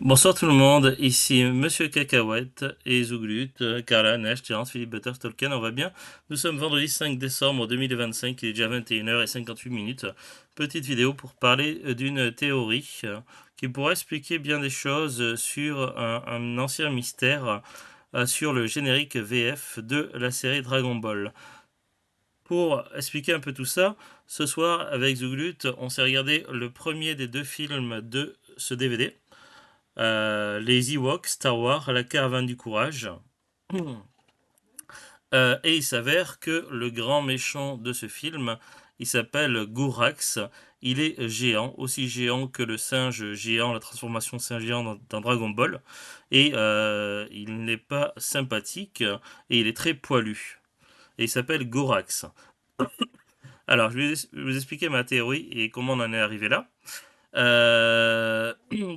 Bonsoir tout le monde, ici Monsieur Cacahuète et Zouglut, Carla, Neige, Terence, Philippe Butters, Tolkien, on va bien. Nous sommes vendredi 5 décembre 2025, il est déjà 21h58. Petite vidéo pour parler d'une théorie qui pourrait expliquer bien des choses sur un ancien mystère sur le générique VF de la série Dragon Ball. Pour expliquer un peu tout ça, ce soir avec Zouglut, on s'est regardé le premier des deux films de ce DVD. Les Ewoks, Star Wars, la caravane du courage. Et il s'avère que le grand méchant de ce film, il s'appelle Gorax. Il est géant, aussi géant que le singe géant, la transformation singe géant dans Dragon Ball. Et il n'est pas sympathique et il est très poilu. Et il s'appelle Gorax. Alors, je vais vous expliquer ma théorie et comment on en est arrivé là.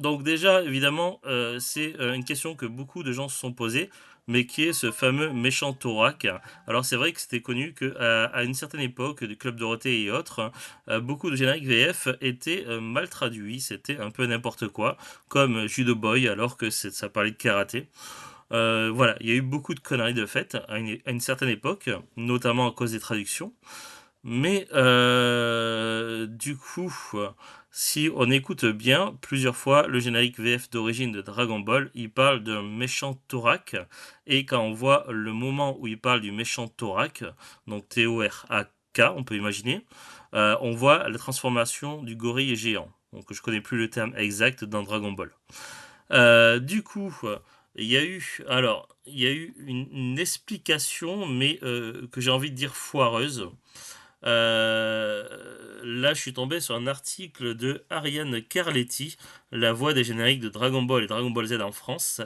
Donc déjà, évidemment, c'est une question que beaucoup de gens se sont posées, mais qui est ce fameux méchant Thorak. Alors c'est vrai que c'était connu que à une certaine époque, du Club Dorothée et autres, beaucoup de génériques VF étaient mal traduits, c'était un peu n'importe quoi, comme Judo Boy, alors que ça parlait de karaté. Voilà, il y a eu beaucoup de conneries de fait à une certaine époque, notamment à cause des traductions. Mais du coup, si on écoute bien, plusieurs fois, le générique VF d'origine de Dragon Ball, il parle d'un méchant Thorak. Et quand on voit le moment où il parle du méchant Thorak, donc T-O-R-A-K, on peut imaginer, on voit la transformation du gorille géant. Donc je connais plus le terme exact dans Dragon Ball. Du coup, il y a eu une explication, mais que j'ai envie de dire foireuse. Là, je suis tombé sur un article de Ariane Carletti, la voix des génériques de Dragon Ball et Dragon Ball Z en France.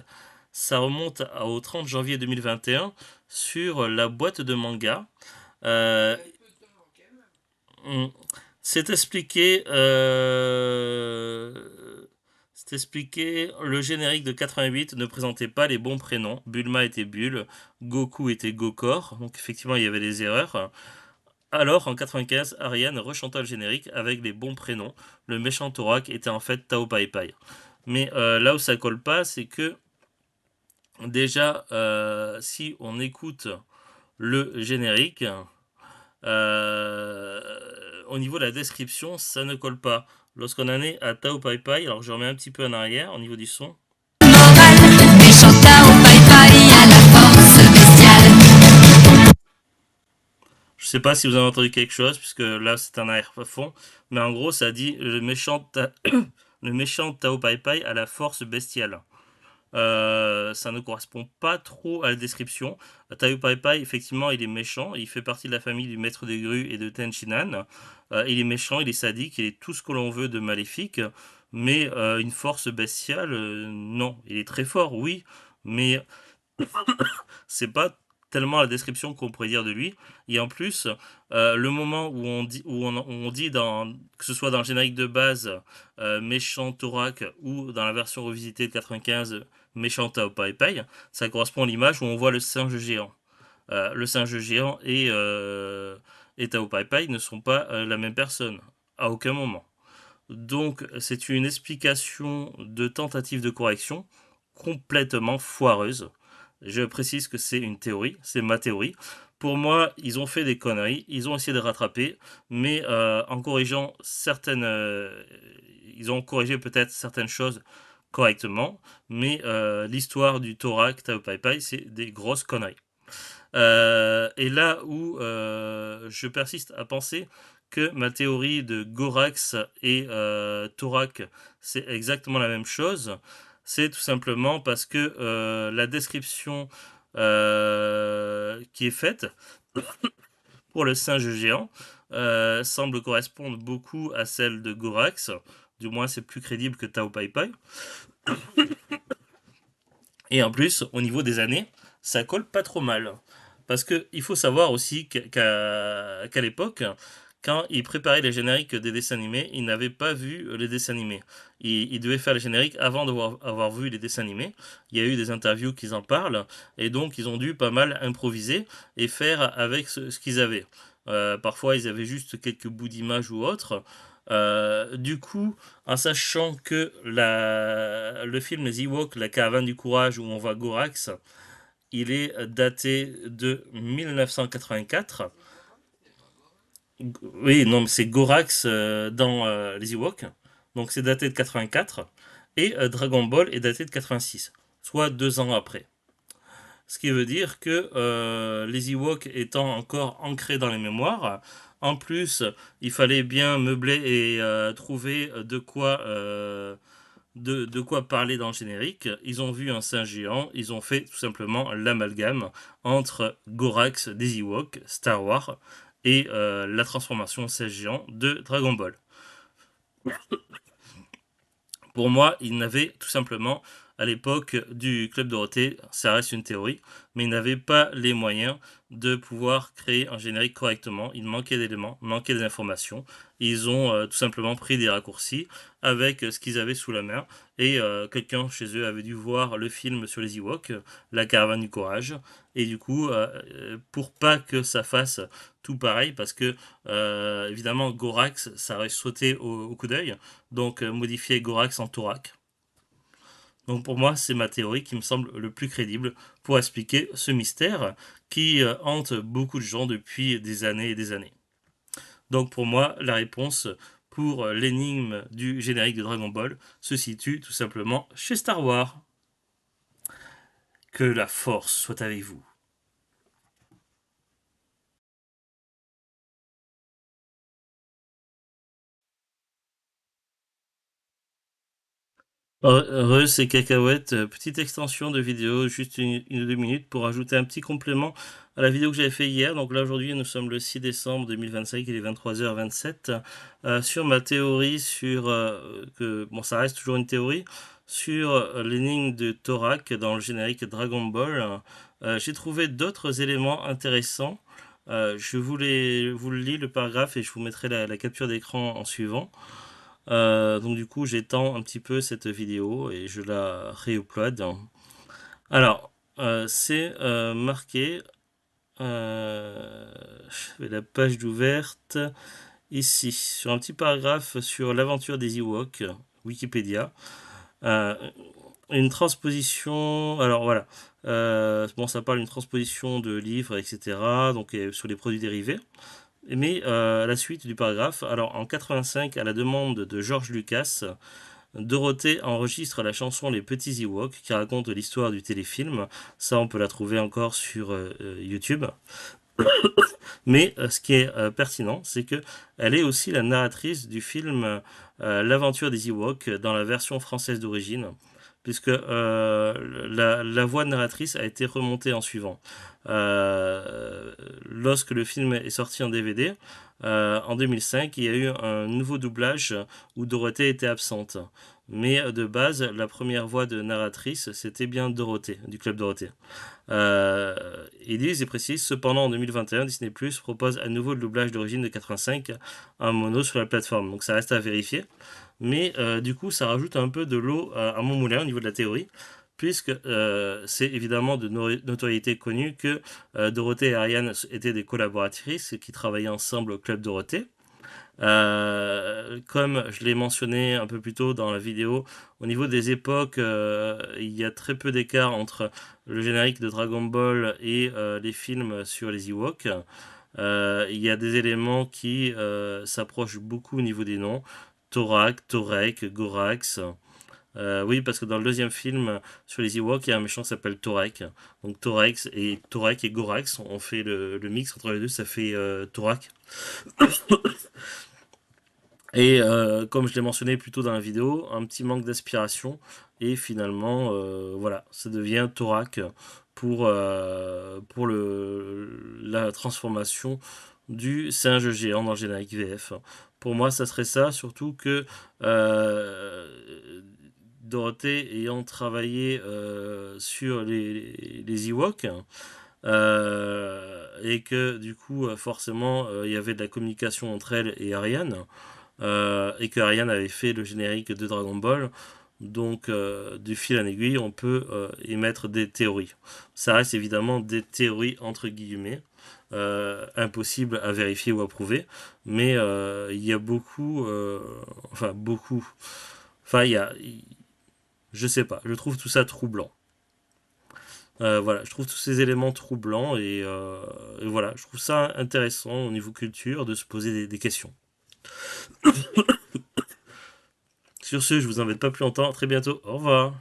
Ça remonte au 30 janvier 2021 sur la boîte de manga. Euh, c'est expliqué, c'est expliqué, le générique de 88 ne présentait pas les bons prénoms. Bulma était Bulle, Goku était Gokor, donc effectivement il y avait des erreurs. Alors, en 95, Ariane rechanta le générique avec les bons prénoms. Le méchant Thorak était en fait Tao Pai Pai. Mais là où ça colle pas, c'est que déjà, si on écoute le générique, au niveau de la description, ça ne colle pas. Lorsqu'on en est à Tao Pai Pai, alors je remets un petit peu en arrière au niveau du son. Morale, méchant Tao Pai Pai à la force bestiale. Je sais pas si vous avez entendu quelque chose, puisque là c'est un arrière-fond, mais en gros ça dit le méchant Tao Pai Pai a la force bestiale. Ça ne correspond pas trop à la description. Tao Pai Pai, effectivement, il est méchant. Il fait partie de la famille du maître des grues et de Tenchinan. Il est méchant, il est sadique, il est tout ce que l'on veut de maléfique. Mais une force bestiale, non. Il est très fort, oui, mais c'est pas tellement la description qu'on pourrait dire de lui. Et en plus, le moment où on dit que ce soit dans le générique de base, méchant Thorak, ou dans la version revisitée de 95, méchant Tao Pai Pai, ça correspond à l'image où on voit le singe géant. Le singe géant et Tao Pai Pai ne sont pas la même personne, à aucun moment. Donc c'est une explication de tentative de correction complètement foireuse. Je précise que c'est une théorie, c'est ma théorie. Pour moi, ils ont fait des conneries, ils ont essayé de rattraper, mais en corrigeant certaines... ils ont corrigé peut-être certaines choses correctement, mais l'histoire du Thorac Tao Pai Pai, c'est des grosses conneries. Et là où je persiste à penser que ma théorie de Gorax et Thorac, c'est exactement la même chose, c'est tout simplement parce que la description qui est faite pour le singe géant semble correspondre beaucoup à celle de Gorax. Du moins, c'est plus crédible que Tao Pai Pai. Et en plus, au niveau des années, ça colle pas trop mal. Parce que il faut savoir aussi qu'à l'époque, quand ils préparaient les génériques des dessins animés, ils n'avaient pas vu les dessins animés. Ils devaient faire les génériques avant d'avoir vu les dessins animés. Il y a eu des interviews qui en parlent, et donc ils ont dû pas mal improviser et faire avec ce qu'ils avaient. Parfois, ils avaient juste quelques bouts d'images ou autres. Du coup, en sachant que le film Les Ewoks, la caravane du courage où on voit Gorax, il est daté de 1984. Oui, non, mais c'est Gorax dans les Ewoks. Donc c'est daté de 84. Et Dragon Ball est daté de 86, soit 2 ans après. Ce qui veut dire que les Ewoks étant encore ancrés dans les mémoires, en plus, il fallait bien meubler et trouver de quoi parler dans le générique. Ils ont vu un singe géant, ils ont fait tout simplement l'amalgame entre Gorax des Ewoks, Star Wars, et la transformation en singe géant de Dragon Ball. Pour moi, il n'avait tout simplement, à l'époque du Club Dorothée, ça reste une théorie, mais il n'avait pas les moyens de pouvoir créer un générique correctement. Il manquait d'éléments, manquait d'informations. Ils ont tout simplement pris des raccourcis avec ce qu'ils avaient sous la main. Et quelqu'un chez eux avait dû voir le film sur les Ewoks, La Caravane du Courage. Et du coup, pour pas que ça fasse tout pareil, parce que évidemment, Gorax, ça aurait sauté au coup d'œil. Donc modifier Gorax en Thorac. Donc pour moi, c'est ma théorie qui me semble le plus crédible pour expliquer ce mystère qui hante beaucoup de gens depuis des années et des années. Donc pour moi, la réponse pour l'énigme du générique de Dragon Ball se situe tout simplement chez Star Wars. Que la force soit avec vous. Heureux, c'est Cacahuète, petite extension de vidéo, juste une ou 2 minutes pour ajouter un petit complément à la vidéo que j'avais fait hier. Donc là aujourd'hui nous sommes le 6 décembre 2025, il est 23h27. Sur ma théorie bon ça reste toujours une théorie, sur l'énigme de Thorak dans le générique Dragon Ball, j'ai trouvé d'autres éléments intéressants. Vous le lis le paragraphe et je vous mettrai la capture d'écran en suivant. Donc du coup, j'étends un petit peu cette vidéo et je la réupload. Alors, c'est marqué, je vais la page d'ouverte ici, sur un petit paragraphe sur l'aventure des Ewoks, Wikipédia. Euh, une transposition, alors voilà, bon, ça parle d'une transposition de livres, etc., donc sur les produits dérivés. Mais à la suite du paragraphe, alors en 85, à la demande de George Lucas, Dorothée enregistre la chanson Les Petits Ewoks qui raconte l'histoire du téléfilm. Ça, on peut la trouver encore sur YouTube. Mais ce qui est pertinent, c'est que elle est aussi la narratrice du film L'aventure des Ewoks dans la version française d'origine, puisque la voix narratrice a été remontée en suivant. Lorsque le film est sorti en DVD, en 2005, il y a eu un nouveau doublage où Dorothée était absente. Mais de base, la première voix de narratrice, c'était bien Dorothée, du Club Dorothée. Ils disent et précisent, cependant en 2021, Disney Plus propose à nouveau le doublage d'origine de 85 en mono sur la plateforme. Donc ça reste à vérifier. Mais du coup, ça rajoute un peu de l'eau à mon moulin au niveau de la théorie, puisque c'est évidemment de notoriété connue que Dorothée et Ariane étaient des collaboratrices qui travaillaient ensemble au Club Dorothée. Comme je l'ai mentionné un peu plus tôt dans la vidéo, au niveau des époques, il y a très peu d'écart entre le générique de Dragon Ball et les films sur les Ewoks. Il y a des éléments qui s'approchent beaucoup au niveau des noms. Thorak, Torek, Gorax. Oui, parce que dans le deuxième film sur les Ewoks, il y a un méchant qui s'appelle Torek. Donc Torek et Gorax, on fait le mix entre les deux, ça fait Thorak. Et comme je l'ai mentionné plus tôt dans la vidéo, un petit manque d'aspiration. Et finalement, voilà, ça devient Thorak pour la transformation du singe géant dans le générique VF. Pour moi, ça serait ça, surtout que Dorothée ayant travaillé sur les Ewoks, et que du coup, forcément, il y avait de la communication entre elle et Ariane, et que Ariane avait fait le générique de Dragon Ball. Donc, du fil en aiguille, on peut émettre des théories. Ça reste évidemment des théories entre guillemets. impossible à vérifier ou à prouver, mais il y a beaucoup, enfin je sais pas, je trouve tout ça troublant. Voilà, je trouve tous ces éléments troublants et voilà, je trouve ça intéressant au niveau culture de se poser des questions. Sur ce, je vous embête pas plus longtemps, à très bientôt, au revoir.